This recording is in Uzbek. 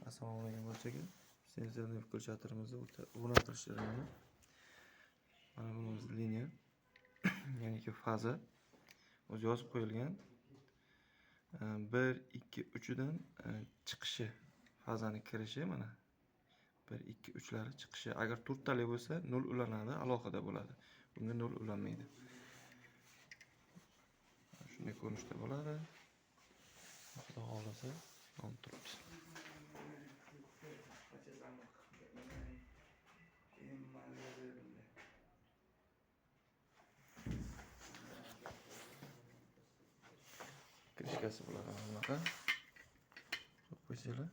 Assalomu alaykum barchaga. Senzorli ko'rsatuvimizni o'rnatish jarayoni. Mana bu o'z liniya, ya'ni faza o'zi yozib qo'yilgan. 1, 2, 3 dan chiqishi, fazani kirishi mana 1, 2, 3lari chiqishi. Agar 4 tali bo'lsa 0 ulanadi, alohida bo'ladi. Bunga 0 ulanmaydi. Shunday ko'rinishda bo'ladi. Xudo xolasa yonib turibdi. Krishkasi bo'ladi bunaqa. Qo'ysanglar.